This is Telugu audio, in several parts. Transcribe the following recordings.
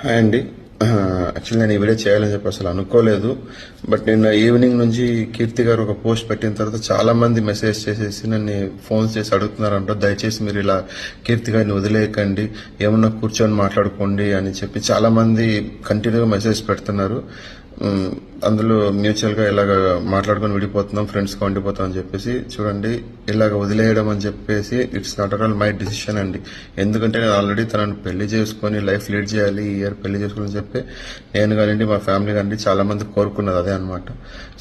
హాయ్ అండి. యాక్చువల్లీ నేను ఈ వీడియో చేయాలని చెప్పి అసలు అనుకోలేదు. బట్ నిన్న ఈవినింగ్ నుంచి కీర్తి గారు ఒక పోస్ట్ పెట్టిన తర్వాత చాలా మంది మెసేజ్ చేసేసి నన్ను ఫోన్స్ చేసి అడుగుతున్నారంట, దయచేసి మీరు ఇలా కీర్తి గారిని వదిలేయకండి, ఏమన్నా కూర్చొని మాట్లాడుకోండి అని చెప్పి చాలా మంది కంటిన్యూగా మెసేజ్ పెడుతున్నారు. అందులో మ్యూచువల్ గా ఇలాగ మాట్లాడుకొని విడిపోతున్నాం, ఫ్రెండ్స్ గా ఉండిపోతాం అని చెప్పేసి. చూడండి, ఇలాగ వదిలేయడం అని చెప్పేసి it's not at all my decision అండి. ఎందుకంటే నేను ఆల్రెడీ తనను పెళ్లి చేసుకుని లైఫ్ లీడ్ చేయాలి, ఈ ఇయర్ పెళ్లి చేసుకోవాలని చెప్పి నేను కానివ్వండి, మా ఫ్యామిలీ కానివ్వండి చాలా మంది కోరుకున్నది అదే అనమాట.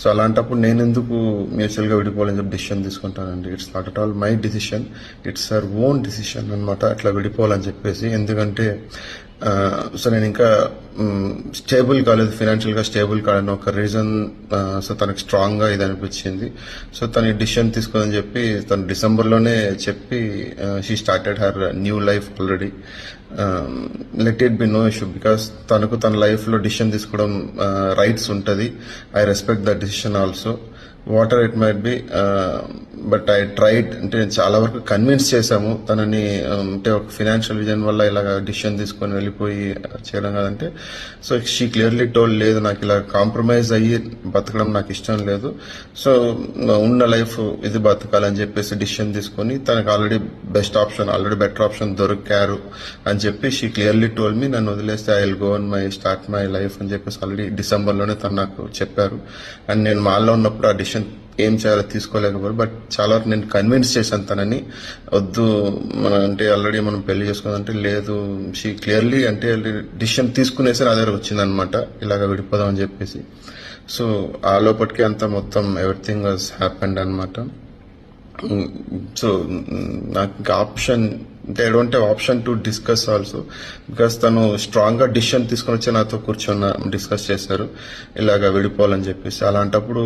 సో అలాంటప్పుడు నేను ఎందుకు మ్యూచువల్ గా విడిపోవాలని చెప్పి డిసిషన్ తీసుకుంటానండి. It's not at all my decision, it's our own decision అనమాట, అట్లా విడిపోవాలని చెప్పేసి. ఎందుకంటే సో నేను ఇంకా స్టేబుల్ కాలేదు, ఫైనాన్షియల్ గా స్టేబుల్ కాలేని ఒక రీజన్. సో తనకు స్ట్రాంగ్ గా ఇది అనిపించింది. సో తన డిసిషన్ తీసుకోదని చెప్పి తను డిసెంబర్ లోనే చెప్పి she started her new life already. Let it be no issue, because తనకు తన లైఫ్ లో డిసిషన్ తీసుకోవడం రైట్స్ ఉంటుంది. I respect that decision also, whatever it might be. But I tried, అంటే చాలా వరకు కన్విన్స్ చేశాము తనని. అంటే ఒక ఫైనాన్షియల్ విజన్ వల్ల ఇలాగ డిసిషన్ తీసుకొని వెళ్ళిపోయి చేయడం కాదంటే, సో షీ క్లియర్లీ టోల్డ్, లేదు నాకు ఇలా కాంప్రమైజ్ అయ్యి బతకడం నాకు ఇష్టం లేదు, సో ఉన్న లైఫ్ ఇది బతకాలని చెప్పేసి డిసిషన్ తీసుకొని తనకు already best option, already better option దొరికారు అని చెప్పి షీ క్లియర్లీ టోల్డ్ మీ, నన్ను వదిలేస్తే I will go on my start my life అని చెప్పేసి ఆల్రెడీ డిసెంబర్ లోనే తను నాకు చెప్పారు. అండ్ నేను మాల్లో ఉన్నప్పుడు ఆ డిసిషన్ ఏం చేయాలో తీసుకోలేకపోయారు. బట్ చాలా వరకు నేను కన్విన్స్ చేశాను తనని, వద్దు మన అంటే ఆల్రెడీ మనం పెళ్లి చేసుకోవాలంటే లేదు. షీ క్లియర్లీ అంటే డిసిషన్ తీసుకునేసి నా దగ్గర వచ్చిందనమాట, ఇలాగ విడిపోదాం అని చెప్పేసి. సో ఆ లోపటికి అంతా మొత్తం ఎవ్రీథింగ్ వాజ్ హ్యాపెండ్ అనమాట. సో నాకు ఇంకా ఆప్షన్ అంటే I don't have option to discuss also, because తను స్ట్రాంగ్ గా డిసిషన్ తీసుకొని వచ్చి నాతో కూర్చొని డిస్కస్ చేశారు ఇలాగా విడిపోవాలని చెప్పేసి. అలాంటప్పుడు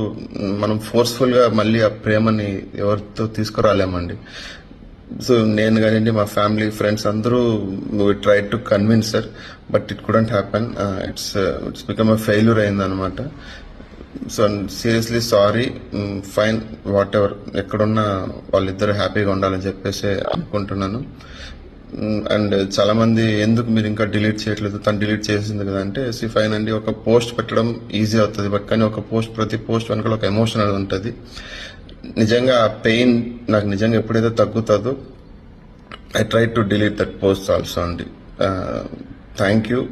మనం ఫోర్స్ఫుల్ గా మళ్ళీ ఆ ప్రేమని ఎవరితో తీసుకురాలేమండి. సో నేను కానివ్వండి, మా ఫ్యామిలీ ఫ్రెండ్స్ అందరూ try to convince sir, but it couldn't happen. It's become a failure అయిందనమాట. So seriously sorry, fine, whatever, ఎక్కడున్నా వాళ్ళిద్దరు హ్యాపీగా ఉండాలని చెప్పేసి అనుకుంటున్నాను. అండ్ చాలా మంది ఎందుకు మీరు ఇంకా డిలీట్ చేయట్లేదు, తను డిలీట్ చేసింది కదా అంటే, ఫైన్ అండి, ఒక పోస్ట్ పెట్టడం ఈజీ అవుతుంది, బట్ కానీ ఒక పోస్ట్, ప్రతి పోస్ట్ వెనకాల ఒక ఎమోషన్ అనేది ఉంటుంది. నిజంగా ఆ పెయిన్ నాకు నిజంగా ఎప్పుడైతే తగ్గుతుందో I try to delete that post also అండి. థ్యాంక్ యూ,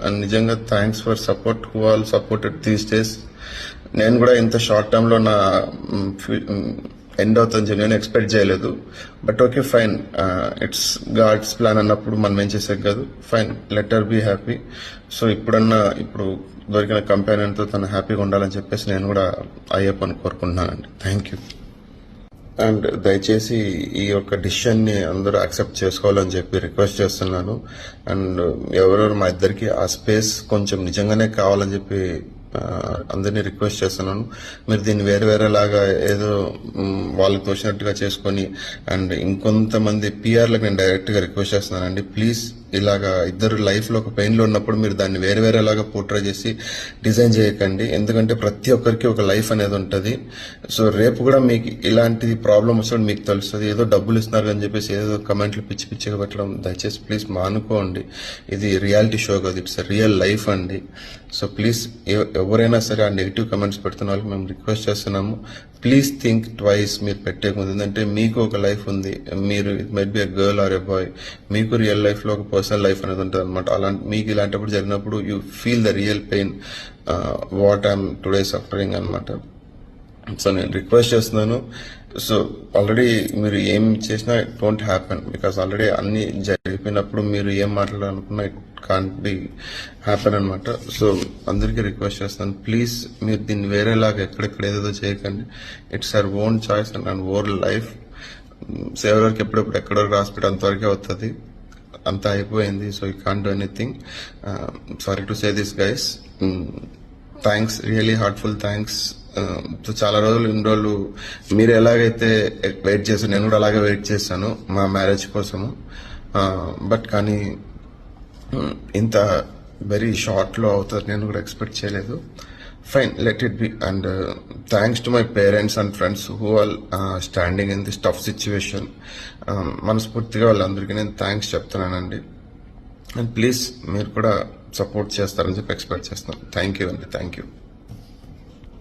అండ్ నిజంగా thanks for support, who all supported these days. నేను కూడా ఇంత షార్ట్ టర్మ్ లో నా ఎండ్ అవుతుందని చెప్పి నేను ఎక్స్పెక్ట్ చేయలేదు. But okay, fine, it's God's plan అన్నప్పుడు మనం ఏం చేసే కాదు. Fine, let her be happy. So ఇప్పుడు దొరికిన కంపెనీతో తను హ్యాపీగా ఉండాలని చెప్పేసి నేను కూడా అయ్యప్పని కోరుకుంటున్నానండి. Thank you. అండ్ దయచేసి ఈ యొక్క డిసిషన్ ని అందరూ యాక్సెప్ట్ చేసుకోవాలని చెప్పి రిక్వెస్ట్ చేస్తున్నాను. అండ్ ఎవరెవరు మా ఇద్దరికి ఆ స్పేస్ కొంచెం నిజంగానే కావాలని చెప్పి అందరినీ రిక్వెస్ట్ చేస్తున్నాను. మీరు దీన్ని వేరేలాగా ఏదో వాళ్ళకి తోచినట్టుగా చేసుకొని, అండ్ ఇంకొంతమంది పిఆర్లకు నేను డైరెక్ట్ గా రిక్వెస్ట్ చేస్తున్నానండి, ప్లీజ్ ఇలాగా ఇద్దరు లైఫ్ లో ఒక పెయిన్ లో ఉన్నప్పుడు మీరు దాన్ని వేరేలాగా పోర్ట్రే చేసి డిజైన్ చేయకండి. ఎందుకంటే ప్రతి ఒక్కరికి ఒక లైఫ్ అనేది ఉంటుంది. సో రేపు కూడా మీకు ఇలాంటి ప్రాబ్లం వచ్చినప్పుడు మీకు తెలుస్తుంది. ఏదో డబ్బులు ఇస్తున్నారు అని చెప్పేసి ఏదో కమెంట్లు పిచ్చిగా పెట్టడం దయచేసి ప్లీజ్ మానుకోండి. ఇది రియాలిటీ షో కాదు, ఇట్స్ రియల్ లైఫ్ అండి. సో ప్లీజ్ ఎవరైనా సరే ఆ నెగిటివ్ కమెంట్స్ పెడుతున్న వాళ్ళకి మేము రిక్వెస్ట్ చేస్తున్నాము, ప్లీజ్ థింక్ ట్వైస్ మీరు పెట్టే ముందు. ఎందుకంటే మీకు ఒక లైఫ్ ఉంది, మీరు it might B a girl or a boy, మీకు రియల్ లైఫ్ లో ఒక పర్సనల్ లైఫ్ అనేది ఉంటుంది అనమాట. అలాంటి మీకు ఇలాంటప్పుడు జరిగినప్పుడు you feel the real pain what I'm today suffering అనమాట. సో నేను రిక్వెస్ట్ చేస్తున్నాను. సో ఆల్రెడీ మీరు ఏం చేసినా it don't happen, because already అన్ని జరిగిపోయినప్పుడు మీరు ఏం మాట్లాడాలనుకున్నా ఇట్ కాంట్ బి హ్యాపెన్ అనమాట. సో అందరికీ రిక్వెస్ట్ చేస్తున్నాను, ప్లీజ్ మీరు దీన్ని వేరేలాగా ఎక్కడెక్కడ ఏదేదో చేయకండి. It's our own choice and own life. So ఎవరికి ఎప్పుడెప్పుడు ఎక్కడో రాసిపెట్టి అంతవరకే అవుతుంది, అంతా అయిపోయింది. So you can't do anything. Sorry to say this guys. Thanks, really heartful thanks. So చాలా రోజులు, ఇన్ని రోజులు మీరు ఎలాగైతే వెయిట్ చేశారు, నేను కూడా అలాగే వెయిట్ చేశాను మా మ్యారేజ్ కోసము. బట్ కానీ ఇంత వెరీ షార్ట్ లో అవుతుంది నేను కూడా ఎక్స్పెక్ట్ చేయలేదు. Fine, let it B. And thanks to my parents and friends who all standing in this tough situation. మనస్ఫూర్తిగా వాళ్ళందరికీ నేను థ్యాంక్స్ చెప్తున్నానండి. అండ్ ప్లీజ్ మీరు కూడా సపోర్ట్ చేస్తారని చెప్పి ఎక్స్పెక్ట్ చేస్తున్నాను. థ్యాంక్ యూ అండి, థ్యాంక్ యూ.